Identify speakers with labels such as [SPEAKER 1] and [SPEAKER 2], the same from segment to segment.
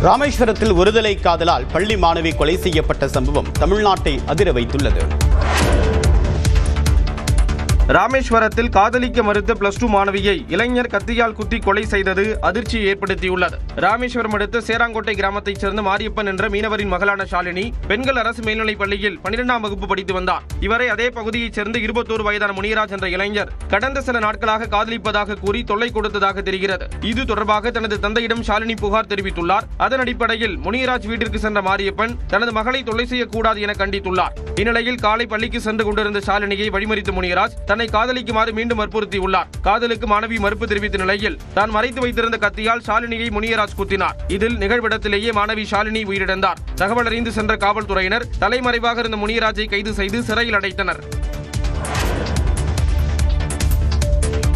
[SPEAKER 1] ராமேஸ்வரத்தில் ஒருதலை காதலால் பள்ளி மாணவி கொலை செய்யப்பட்ட சம்பவம் தமிழ்நாட்டை அதிர வைத்துள்ளது.
[SPEAKER 2] ராமேஸ்வரத்தில் காதலிக்க மறுத்த +2 மாணவியை இளைஞர் கத்தியால் குத்தி கொலை செய்தது அதிர்ச்சியை ஏற்படுத்தியுள்ளது. ராமேஸ்வரம் அடுத்த சேராங்கோட்டை கிராமத்தைச் சேர்ந்த மாரியப்பன் என்ற மீனவரின் மகளான ஷாலினி பெண்கள் அரசு மேல்நிலைப் பள்ளியில் 12ஆம் வகுப்பு படித்து வந்தார். இவரை அதே பகுதியைச் சேர்ந்த 21 வயதான முனிராஜ் என்ற இளைஞர் கடந்த சில நாட்களாக காதலிப்பதாக கூறி தொல்லை கொடுத்ததாக தெரிகிறது. இது தொடர்பாக தனது தந்தையிடம் ஷாலினி புகார் தெரிவித்துள்ளார். அதன் அடிப்படையில் முனிராஜ் வீட்டிற்கு சென்ற மாரியப்பன் தனது மகளை தொல்லை செய்யக்கூடாது என கண்டித்துள்ளார். இந்நிலையில் காலை பள்ளிக்கு சென்று கொண்டிருந்த ஷாலினியை வழிமறித்த முனிராஜ் தன்னை காதலிக்குமாறு மீண்டும் வற்புறுத்தியுள்ளார். காதலுக்கு மாணவி மறுப்பு தெரிவித்த நிலையில் தான் மறைத்து வைத்திருந்த கத்தியால் ஷாலினியை முனியராஜ் குத்தினார். இதில் நிகழ்விடத்திலேயே மாணவி ஷாலினி உயிரிழந்தார். தகவல் அறிந்து சென்ற காவல்துறையினர் தலைமறைவாக இருந்த முனியராஜை கைது செய்து சிறையில் அடைத்தனர்.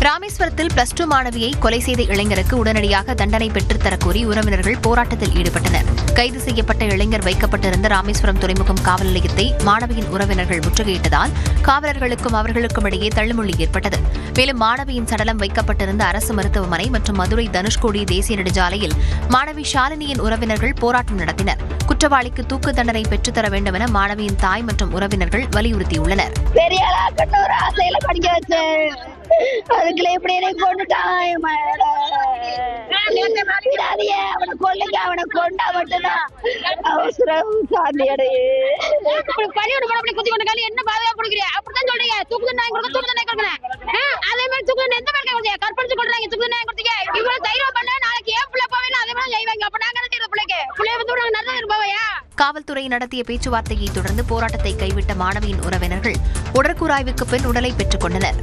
[SPEAKER 3] ராமேஸ்வரத்தில் +2 மாணவியை கொலை செய்த இளைஞருக்கு உடனடியாக தண்டனை பெற்றுத்தரக் கோரி உறவினர்கள் போராட்டத்தில் ஈடுபட்டனர். கைது செய்யப்பட்ட இளைஞர் வைக்கப்பட்டிருந்த ராமேஸ்வரம் துறைமுகம் காவல் நிலையத்தை மாணவியின் உறவினர்கள் முற்றுகையிட்டதால் காவலர்களுக்கும் அவர்களுக்கும் இடையே தள்ளுமுள்ளி ஏற்பட்டது. மேலும் மாணவியின் சடலம் வைக்கப்பட்டிருந்த அரசு மருத்துவமனை மற்றும் மதுரை தனுஷ்கோடி தேசிய நெடுஞ்சாலையில் மாணவி ஷாலினியின் உறவினர்கள் போராட்டம் நடத்தினர். குற்றவாளிக்கு தூக்கு தண்டனை பெற்றுத்தர வேண்டும் என மாணவியின் தாய் மற்றும் உறவினர்கள் வலியுறுத்தியுள்ளனர்.
[SPEAKER 4] அதுக்குள்ள எப்படி கொண்டுட்டான் அவனை கொள்ளைங்க, அவனை கொண்டா மட்டும்தான் அவசரம் சாந்தியடையே என்ன பாதுகாப்பு கொடுக்குறியா? அப்படித்தான் சொல்றீங்க. தூக்கு தண்டனை கொடுக்க, தூக்கு தண்டனை கொடுக்குறேன். அதே மாதிரி தூக்கு தண்டனை எந்த மாதிரி கொடுத்தீங்க? கற்பழிச்சு கொள்றாங்க, தூக்கு தண்டனை கொடுத்தீங்க. இவ்வளவு தைரியம் பண்ண நாளைக்கு ஏன் பிள்ளை போவேன் அதே மாதிரி செய்வாங்க. அப்ப நாங்க என்ன செய்யற பிள்ளைக்கு? பிள்ளைய வந்து நாங்க நல்லது இருப்பவையா?
[SPEAKER 3] காவல்துறை நடத்திய பேச்சுவார்த்தையை தொடர்ந்து போராட்டத்தை கைவிட்ட மாணவியின் உறவினர்கள் உடற்கூராய்வுக்கு பின் உடலை பெற்றுக் கொண்டனர்.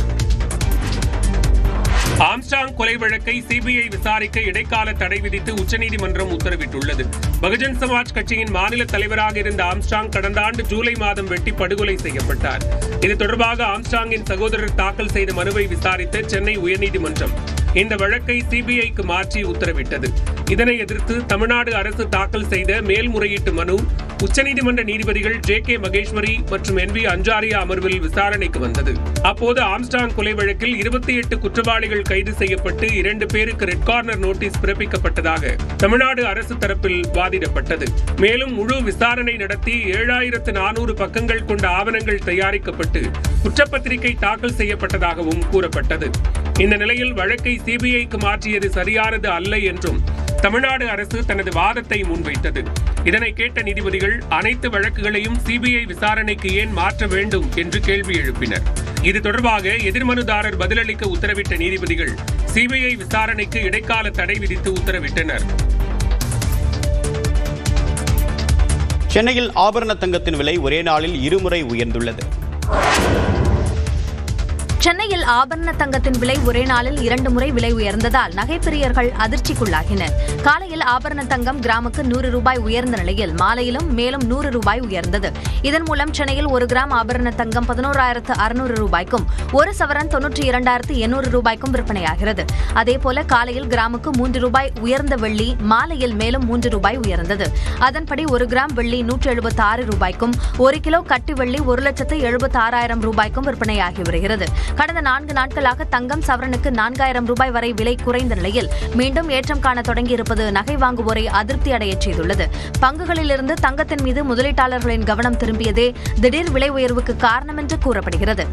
[SPEAKER 5] ஆம்ஸ்ட்ராங் கொலை வழக்கை சிபிஐ விசாரிக்க இடைக்கால தடை விதித்து உச்சநீதிமன்றம் உத்தரவிட்டுள்ளது. பகுஜன் சமாஜ் கட்சியின் மாநில தலைவராக இருந்த ஆம்ஸ்ட்ராங் கடந்த ஆண்டு ஜூலை மாதம் வெட்டி படுகொலை செய்யப்பட்டார். இது தொடர்பாக ஆம்ஸ்ட்ராங்கின் சகோதரர் தாக்கல் செய்த மனுவை விசாரித்த சென்னை உயர்நீதிமன்றம் இந்த வழக்கை சிபிஐக்கு மாற்றி உத்தரவிட்டது. இதனை எதிர்த்து தமிழ்நாடு அரசு தாக்கல் செய்த மேல்முறையீட்டு மனு உச்சநீதிமன்ற நீதிபதிகள் JK மகேஸ்வரி மற்றும் NV அஞ்சாரியா அமர்வில் விசாரணைக்கு வந்தது. அப்போது ஆம்ஸ்ட்ராங் கொலை வழக்கில் 28 குற்றவாளிகள் கைது செய்யப்பட்டு 2 பேருக்கு ரெட் கார்னர் நோட்டீஸ் பிறப்பிக்கப்பட்டதாக தமிழ்நாடு அரசு தரப்பில் வாதிடப்பட்டது. மேலும் முழு விசாரணை நடத்தி 7400 பக்கங்கள் கொண்ட ஆவணங்கள் தயாரிக்கப்பட்டு குற்றப்பத்திரிகை தாக்கல் செய்யப்பட்டதாகவும் கூறப்பட்டது. இந்த நிலையில் வழக்கை சிபிஐக்கு மாற்றியது சரியானது அல்ல என்றும் தமிழ்நாடு அரசு தனது வாதத்தை முன்வைத்தது. இதனை கேட்ட நீதிபதிகள் அனைத்து வழக்குகளையும் சிபிஐ விசாரணைக்கு ஏன் மாற்ற வேண்டும் என்று கேள்வி எழுப்பினர். இது தொடர்பாக எதிர்மனுதாரர் பதிலளிக்க உத்தரவிட்ட நீதிபதிகள் சிபிஐ விசாரணைக்கு இடைக்கால தடை விதித்து உத்தரவிட்டனர்.
[SPEAKER 1] சென்னையில் ஆபரண தங்கத்தின் விலை ஒரே நாளில் 2 முறை உயர்ந்துள்ளது.
[SPEAKER 6] சென்னையில் ஆபரண தங்கத்தின் விலை ஒரே நாளில் 2 முறை விலை உயர்ந்ததால் நகைப்பிரியர்கள் அதிர்ச்சிக்குள்ளாகினர். காலையில் ஆபரண தங்கம் கிராமுக்கு 100 ரூபாய் உயர்ந்த நிலையில் மாலையிலும் மேலும் 100 ரூபாய் உயர்ந்தது. இதன் மூலம் சென்னையில் 1 கிராம் ஆபரண தங்கம் 11,600 ரூபாய்க்கும் 1 சவரன் 92,800 ரூபாய்க்கும் விற்பனையாகிறது. அதேபோல காலையில் கிராமுக்கு 3 ரூபாய் உயர்ந்த வெள்ளி மாலையில் மேலும் 3 ரூபாய் உயர்ந்தது. அதன்படி 1 கிராம் வெள்ளி 176 ரூபாய்க்கும் 1 கிலோ கட்டி வெள்ளி 1,76,000 ரூபாய்க்கும் விற்பனையாகி வருகிறது. கடந்த 4 நாட்களாக தங்கம் சவரனுக்கு 4,000 ரூபாய் வரை விலை குறைந்த நிலையில் மீண்டும் ஏற்றம் காண தொடங்கியிருப்பது நகை வாங்குவோரை அதிருப்தி அடையச் செய்துள்ளது. பங்குகளிலிருந்து தங்கத்தின் மீது முதலீட்டாளர்களின் கவனம் திரும்பியதே திடீர் விலை உயர்வுக்கு காரணம் என்று கூறப்படுகிறது.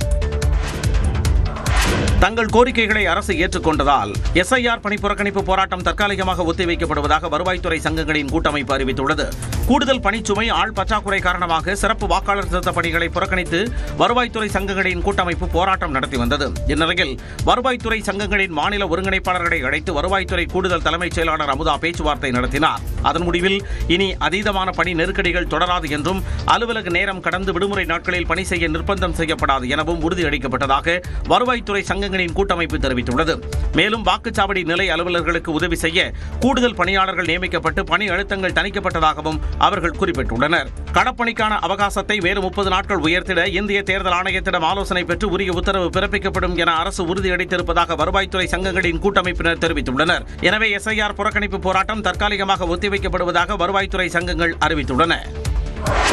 [SPEAKER 7] தங்கள் கோரிக்கைகளை அரசு ஏற்றுக்கொண்டதால் SIR பணி புறக்கணிப்பு போராட்டம் தற்காலிகமாக ஒத்திவைக்கப்படுவதாக வருவாய்த்துறை சங்கங்களின் கூட்டமைப்பு அறிவித்துள்ளது. கூடுதல் பணிச்சுமை, ஆள் பற்றாக்குறை காரணமாக சிறப்பு வாக்காளர் திருத்த பணிகளை புறக்கணித்து வருவாய்த்துறை சங்கங்களின் கூட்டமைப்பு போராட்டம் நடத்தி வந்தது. இந்நிலையில் வருவாய்த்துறை சங்கங்களின் மாநில ஒருங்கிணைப்பாளர்களை அழைத்து வருவாய்த்துறை கூடுதல் தலைமைச் செயலாளர் அமுதா பேச்சுவார்த்தை நடத்தினார். அதன் முடிவில் இனி அதீதமான பணி நெருக்கடிகள் தொடராது என்றும் அலுவலக நேரம் கடந்து விடுமுறை நாட்களில் பணி செய்ய நிர்பந்தம் செய்யப்படாது எனவும் உறுதியளிக்கப்பட்டதாக வருவாய்த்துறை சங்கங்களின் கூட்டமைப்பு தெரிவித்துள்ளது. மேலும் வாக்குச்சாவடி நிலை அலுவலர்களுக்கு உதவி செய்ய கூடுதல் பணியாளர்கள் நியமிக்கப்பட்டு பணி அழுத்தங்கள் தணிக்கப்பட்டதாகவும் அவர்கள் குறிப்பிட்டுள்ளனர். களப்பணிக்கான அவகாசத்தை மேலும் 30 நாட்கள் உயர்த்திட இந்திய தேர்தல் ஆணையத்திடம் ஆலோசனை பெற்று உரிய உத்தரவு பிறப்பிக்கப்படும் என அரசு உறுதியளித்திருப்பதாக வருவாய்த்துறை சங்கங்களின் கூட்டமைப்பினர் தெரிவித்துள்ளனர். எனவே SIR புறக்கணிப்பு போராட்டம் தற்காலிகமாக ஒத்திவைக்கப்படுவதாக வருவாய்த்துறை சங்கங்கள் அறிவித்துள்ளன.